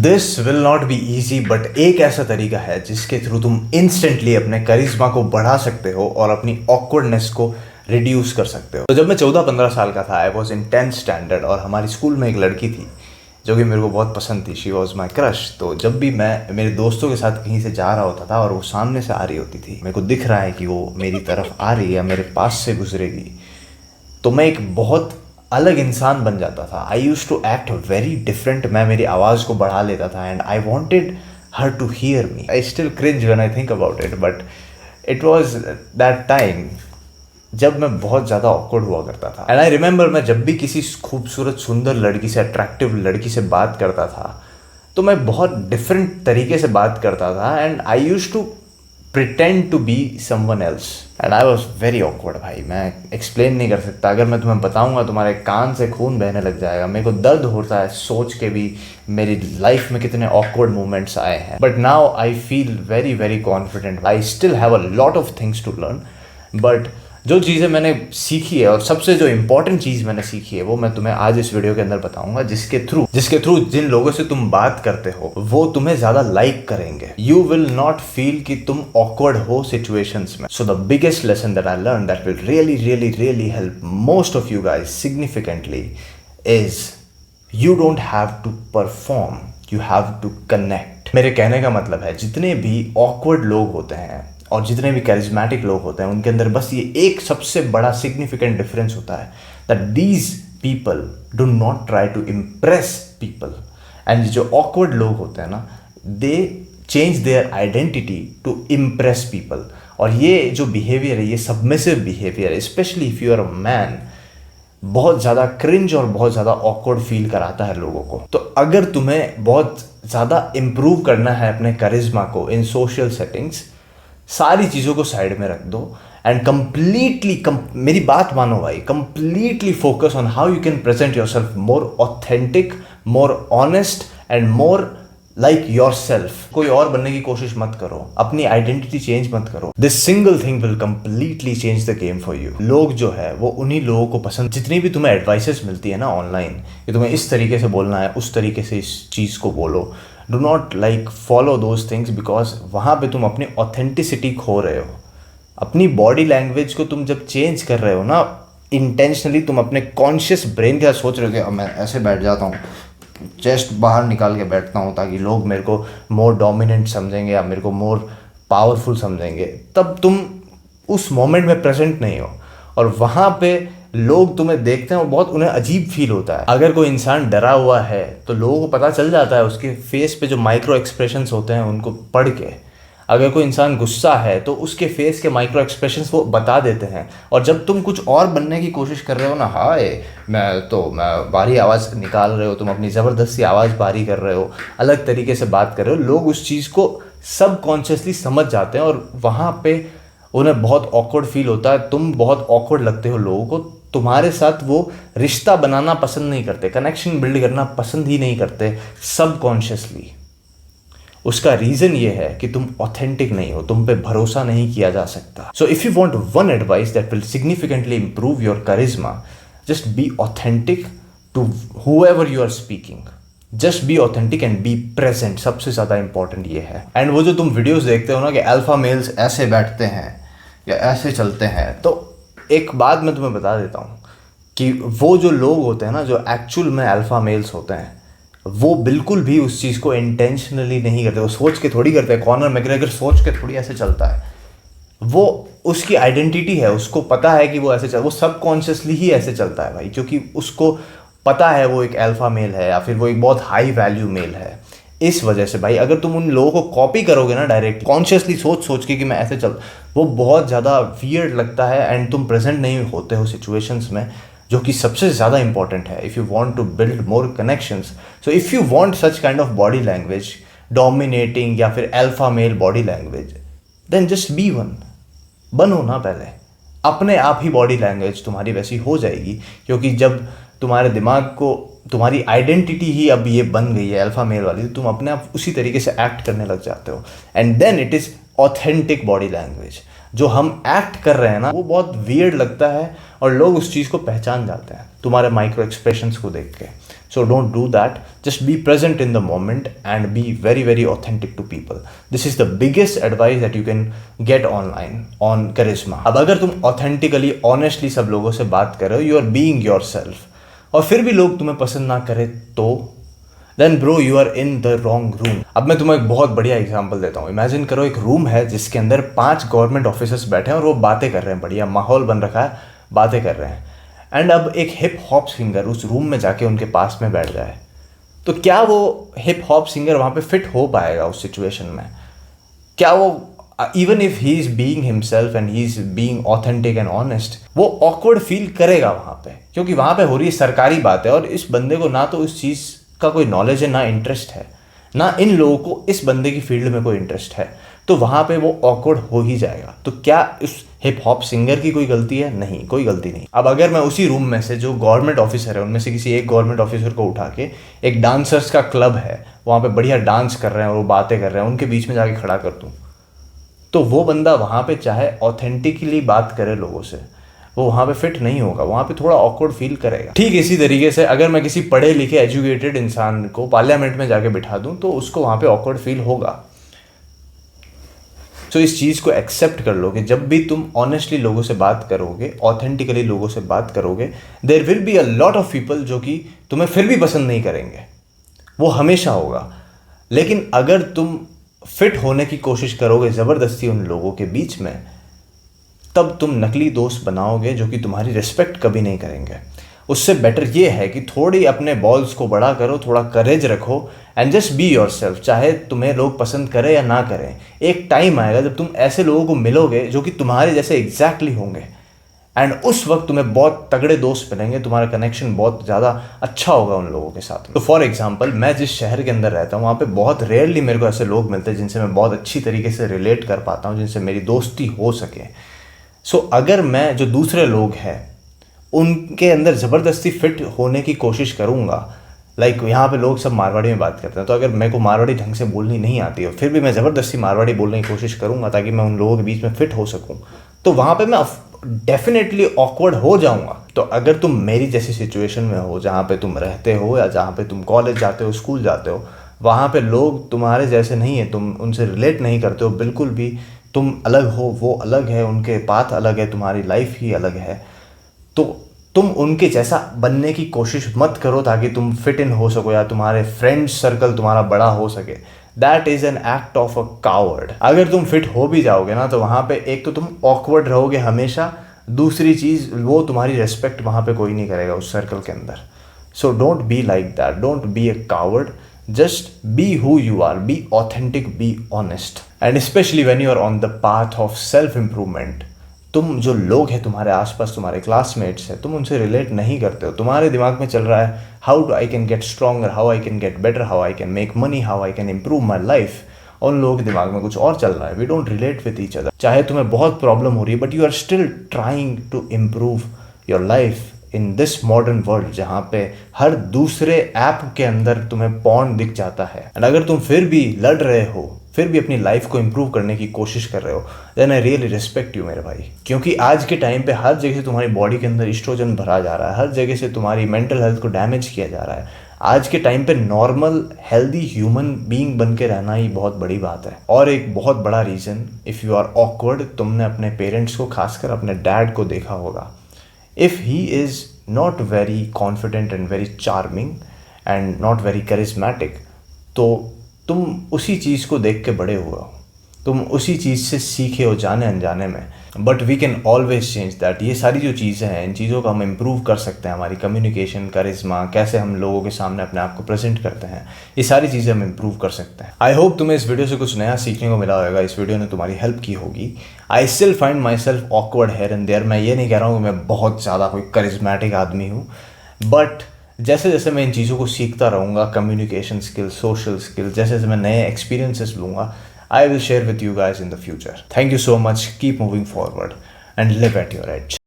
This will not be easy but एक ऐसा तरीका है जिसके थ्रू तुम इंस्टेंटली अपने करिश्मा को बढ़ा सकते हो और अपनी ऑकवर्डनेस को रिड्यूस कर सकते हो। तो जब मैं 14-15 साल का था, I was in 10th standard और हमारी स्कूल में एक लड़की थी जो कि मेरे को बहुत पसंद थी। She was my crush. तो जब भी मैं मेरे दोस्तों के साथ कहीं से जा रहा होता था और वो सामने से आ रही होती थी, मेरे को दिख रहा है कि वो मेरी तरफ आ रही है या मेरे पास से गुजरेगी, तो मैं एक बहुत अलग इंसान बन जाता था। I use to act very different. मैं मेरी आवाज़ को बढ़ा लेता था and I wanted her to hear me. I still cringe when I think about it, but it was that time जब मैं बहुत ज़्यादा ऑकवर्ड हुआ करता था। एंड आई रिमेंबर, मैं जब भी किसी खूबसूरत सुंदर लड़की से, अट्रैक्टिव लड़की से बात करता था तो मैं बहुत डिफरेंट तरीके से बात करता था and I use to pretend to be someone else and I was very awkward. भाई मैं एक्सप्लेन नहीं कर सकता। अगर मैं तुम्हें बताऊंगा तुम्हारे कान से खून बहने लग जाएगा। मेरे को दर्द होता है सोच के भी मेरी लाइफ में कितने ऑकवर्ड मोमेंट्स आए हैं। But now I feel very very confident. I still have a lot of things to learn, but जो चीज़ें मैंने सीखी है और सबसे जो इंपॉर्टेंट चीज़ मैंने सीखी है वो मैं तुम्हें आज इस वीडियो के अंदर बताऊंगा, जिसके थ्रू जिन लोगों से तुम बात करते हो वो तुम्हें ज़्यादा लाइक करेंगे। यू विल नॉट फील कि तुम ऑकवर्ड हो सिचुएशंस में। So the biggest lesson that I learn that will really really really help most of you guys significantly is you don't have to perform, you have to connect. मेरे कहने का मतलब है, जितने भी ऑकवर्ड लोग होते हैं और जितने भी कैरिज्मेटिक लोग होते हैं उनके अंदर बस ये एक सबसे बड़ा सिग्निफिकेंट डिफरेंस होता है, that these people do not try to impress people. And जो ऑकवर्ड लोग होते हैं ना, they change their identity to impress people. और ये जो बिहेवियर है, ये submissive behaviour, especially if you are a man, बहुत ज़्यादा क्रिंज और बहुत ज़्यादा ऑकवर्ड फील कराता है लोगों को। तो अगर तुम्हें बहुत ज़्यादा इम्प्रूव करना है अपने करिश्मा को इन सोशल सेटिंग्स, सारी चीज़ों को साइड में रख दो एंड कंप्लीटली मेरी बात मानो भाई, completely focus on how you can present your self more authentic, more honest and more like your self. कोई और बनने की कोशिश मत करो, अपनी आइडेंटिटी चेंज मत करो। This single thing will completely change the game for you. लोग जो है वो उन्हीं लोगों को पसंद, जितनी भी तुम्हें एडवाइसेस मिलती है ना ऑनलाइन कि तुम्हें इस तरीके से बोलना है, उस तरीके से इस चीज़ को बोलो, do not like follow those things, because वहाँ पे तुम अपनी ऑथेंटिसिटी खो रहे हो। अपनी बॉडी लैंग्वेज को तुम जब चेंज कर रहे हो ना इंटेंशनली, तुम अपने कॉन्शियस ब्रेन के साथ सोच रहे हो कि अब मैं ऐसे बैठ जाता हूँ, चेस्ट बाहर निकाल के बैठता हूँ ताकि लोग मेरे को मोर डोमिनेंट समझेंगे या मेरे को मोर पावरफुल समझेंगे, तब तुम उस मोमेंट में प्रेजेंट नहीं हो और वहाँ पे लोग तुम्हें देखते हैं और बहुत उन्हें अजीब फील होता है। अगर कोई इंसान डरा हुआ है तो लोगों को पता चल जाता है उसके फेस पे जो माइक्रो एक्सप्रेशंस होते हैं उनको पढ़ के। अगर कोई इंसान गुस्सा है तो उसके फेस के माइक्रो एक्सप्रेशंस वो बता देते हैं। और जब तुम कुछ और बनने की कोशिश कर रहे हो ना, हाय मैं भारी आवाज़ निकाल रहे हो, तुम अपनी ज़बरदस्ती आवाज़ भारी कर रहे हो, अलग तरीके से बात कर रहे हो, लोग उस चीज़ को सबकॉन्शियसली समझ जाते हैं और वहाँ पे उन्हें बहुत ऑकवर्ड फील होता है। तुम बहुत ऑकवर्ड लगते हो लोगों को, तुम्हारे साथ वो रिश्ता बनाना पसंद नहीं करते, कनेक्शन बिल्ड करना पसंद ही नहीं करते सबकॉन्शियसली। उसका रीज़न ये है कि तुम ऑथेंटिक नहीं हो, तुम पे भरोसा नहीं किया जा सकता। So if you want one advice that will significantly improve your charisma, just be authentic to whoever you are speaking. Just be authentic and be present. सबसे ज़्यादा इंपॉर्टेंट ये है। एंड वो जो तुम वीडियोज़ देखते हो ना कि अल्फा मेल्स ऐसे बैठते हैं या ऐसे चलते हैं, तो एक बात मैं तुम्हें बता देता हूँ कि वो जो लोग होते हैं ना, जो एक्चुअल में अल्फा मेल्स होते हैं, वो बिल्कुल भी उस चीज़ को इंटेंशनली नहीं करते। वो सोच के थोड़ी करते हैं। कॉनर मैकग्रेगर सोच के थोड़ी ऐसे चलता है। वो उसकी आइडेंटिटी है, उसको पता है कि वो ऐसे वो सबकॉन्शियसली ही ऐसे चलता है भाई, क्योंकि उसको पता है वो एक अल्फा मेल है या फिर वो एक बहुत हाई वैल्यू मेल है। इस वजह से भाई, अगर तुम उन लोगों को कॉपी करोगे ना डायरेक्ट कॉन्शियसली सोच के कि मैं ऐसे चल, वो बहुत ज़्यादा वियर्ड लगता है एंड तुम प्रेजेंट नहीं होते हो सिचुएशंस में, जो कि सबसे ज़्यादा इंपॉर्टेंट है if you want to build more connections. So if you want such kind of body language, dominating या फिर alpha male body language, then just be one. बनो ना पहले, अपने आप ही बॉडी लैंग्वेज तुम्हारी वैसी हो जाएगी, क्योंकि जब तुम्हारे दिमाग को तुम्हारी आइडेंटिटी ही अब ये बन गई है अल्फा मेल वाली, तो तुम अपने आप उसी तरीके से एक्ट करने लग जाते हो and then it is authentic body language. जो हम एक्ट कर रहे हैं ना, वो बहुत वियर्ड लगता है और लोग उस चीज़ को पहचान जाते हैं तुम्हारे माइक्रो एक्सप्रेशंस को देख के। So don't do that. Just be present in the moment and be very, very authentic to people. This is the biggest advice that you can get online on charisma. अब अगर तुम authentically, honestly सब लोगों से बात कर रहे हो, you are being yourself, और फिर भी लोग तुम्हें पसंद ना करें तो then bro you are in the wrong room. अब मैं तुम्हें एक बहुत बढ़िया एग्जांपल देता हूँ. इमेजिन करो एक रूम है जिसके अंदर 5 गवर्नमेंट ऑफिसर्स बैठे हैं और वो बातें कर रहे हैं, बढ़िया माहौल बन रखा है, बातें कर रहे हैं. एंड अब एक हिप हॉप सिंगर उस रूम में जाके उनके पास में बैठ जाए, तो क्या वो हिप हॉप सिंगर वहाँ पे फिट हो पाएगा उस सिचुएशन में? क्या वो even if he is being himself and he is being authentic and honest, वो ऑकवर्ड फील करेगा वहाँ पे, क्योंकि वहाँ पे हो रही है सरकारी बात है और इस बंदे को ना तो उस चीज़ का कोई नॉलेज है, ना इंटरेस्ट है, ना इन लोगों को इस बंदे की फील्ड में कोई इंटरेस्ट है, तो वहाँ पे वो ऑकवर्ड हो ही जाएगा. तो क्या उस हिप हॉप सिंगर की कोई गलती है? नहीं, कोई गलती नहीं. अब अगर मैं उसी रूम में से जो गवर्नमेंट ऑफिसर है उनमें से किसी एक गवर्नमेंट ऑफिसर को उठा के, एक डांसर्स का क्लब है वहाँ पे बढ़िया डांस कर रहे हैं और वो बातें कर रहे हैं, उनके बीच में जाके खड़ा कर दूँ, तो वो बंदा वहाँ पे चाहे ऑथेंटिकली बात करे लोगों से, वो वहाँ पे फिट नहीं होगा, वहाँ पे थोड़ा ऑकवर्ड फील करेगा. ठीक इसी तरीके से अगर मैं किसी पढ़े लिखे एजुकेटेड इंसान को पार्लियामेंट में जाके बिठा दूँ तो उसको वहाँ पे ऑकवर्ड फील होगा. तो इस चीज़ को एक्सेप्ट कर लो कि जब भी तुम ऑनेस्टली लोगों से बात करोगे, ऑथेंटिकली लोगों से बात करोगे, there will be a lot of people जो कि तुम्हें फिर भी पसंद नहीं करेंगे, वो हमेशा होगा. लेकिन अगर तुम फिट होने की कोशिश करोगे ज़बरदस्ती उन लोगों के बीच में, तब तुम नकली दोस्त बनाओगे जो कि तुम्हारी रिस्पेक्ट कभी नहीं करेंगे. उससे बेटर ये है कि थोड़ी अपने बॉल्स को बड़ा करो, थोड़ा करेज रखो एंड जस्ट बी योरसेल्फ. चाहे तुम्हें लोग पसंद करें या ना करें, एक टाइम आएगा जब तुम ऐसे लोगों को मिलोगे जो कि तुम्हारे जैसे एग्जैक्टली होंगे, एंड उस वक्त तुम्हें बहुत तगड़े दोस्त मिलेंगे, तुम्हारा कनेक्शन बहुत ज़्यादा अच्छा होगा उन लोगों के साथ. तो फॉर एग्जाम्पल, मैं जिस शहर के अंदर रहता हूँ वहाँ पे बहुत रेयरली मेरे को ऐसे लोग मिलते हैं जिनसे मैं बहुत अच्छी तरीके से रिलेट कर पाता हूँ, जिनसे मेरी दोस्ती हो सके. सो अगर मैं जो दूसरे लोग हैं उनके अंदर ज़बरदस्ती फिट होने की कोशिश करूँगा, लाइक यहाँ पे लोग सब मारवाड़ी में बात करते हैं, तो अगर मेरे को मारवाड़ी ढंग से बोलनी नहीं आती है फिर भी मैं ज़बरदस्ती मारवाड़ी बोलने की कोशिश करूँगा ताकि मैं उन लोगों के बीच में फिट हो सकूँ, तो वहाँ पे मैं डेफिनेटली ऑकवर्ड हो जाऊँगा. तो अगर तुम मेरी जैसी सिचुएशन में हो, जहाँ पे तुम रहते हो या जहाँ पे तुम कॉलेज जाते हो, स्कूल जाते हो, वहाँ पे लोग तुम्हारे जैसे नहीं है, तुम उनसे रिलेट नहीं करते हो बिल्कुल भी, तुम अलग हो, वो अलग है, उनके पाथ अलग है, तुम्हारी लाइफ ही अलग है, तो तुम उनके जैसा बनने की कोशिश मत करो ताकि तुम फिट इन हो सको या तुम्हारे फ्रेंड सर्कल तुम्हारा बड़ा हो सके. That is an act of a coward. अगर तुम फिट हो भी जाओगे ना तो वहाँ पे एक तो तुम ऑकवर्ड रहोगे हमेशा, दूसरी चीज़ वो तुम्हारी रेस्पेक्ट वहाँ पे कोई नहीं करेगा उस सर्कल के अंदर. So don't be like that, don't be a coward, just be who you are, be authentic, be honest, and especially when you are on the path of self improvement. तुम जो लोग हैं तुम्हारे आसपास, तुम्हारे क्लासमेट्स हैं, तुम उनसे रिलेट नहीं करते हो, तुम्हारे दिमाग में चल रहा है how I can get stronger, how I can get better, how I can make money, how I can improve my life. उन लोगों के दिमाग में कुछ और चल रहा है. We don't relate with each other. चाहे तुम्हें बहुत प्रॉब्लम हो रही है but you are still trying to improve your life in this modern world, जहाँ पे हर दूसरे ऐप के अंदर तुम्हें पॉर्न दिख जाता है. एंड अगर तुम फिर भी लड़ रहे हो, फिर भी अपनी लाइफ को इम्प्रूव करने की कोशिश कर रहे हो, then I really respect you मेरे भाई. क्योंकि आज के टाइम पे हर जगह से तुम्हारी बॉडी के अंदर एस्ट्रोजन भरा जा रहा है, हर जगह से तुम्हारी मेंटल हेल्थ को डैमेज किया जा रहा है. आज के टाइम पे नॉर्मल हेल्दी ह्यूमन बीइंग बन के रहना ही बहुत बड़ी बात है. और एक बहुत बड़ा reason, if you are awkward, तुमने अपने पेरेंट्स को, खासकर अपने डैड को देखा होगा. If he is not very confident and very charming and not very charismatic, तो तुम उसी चीज़ को देख के बड़े हुए हो, तुम उसी चीज़ से सीखे हो जाने अनजाने में. But we can always change that. ये सारी जो चीज़ें हैं, इन चीज़ों को हम इम्प्रूव कर सकते हैं. हमारी कम्युनिकेशन, करिश्मा, कैसे हम लोगों के सामने अपने आप को प्रेजेंट करते हैं, ये सारी चीज़ें हम इम्प्रूव कर सकते हैं. आई होप तुम्हें इस वीडियो से कुछ नया सीखने को मिला होगा, इस वीडियो ने तुम्हारी हेल्प की होगी. I still find myself awkward here and there. मैं ये नहीं कह रहा हूँ कि मैं बहुत ज़्यादा कोई करिश्मेटिक आदमी हूँ, बट जैसे जैसे मैं इन चीज़ों को सीखता रहूँगा, कम्युनिकेशन स्किल्स, सोशल स्किल्स, जैसे जैसे मैं नए एक्सपीरियंसेस लूँगा, I will share with you guys in the future. Thank you so much. Keep moving forward and live at your edge.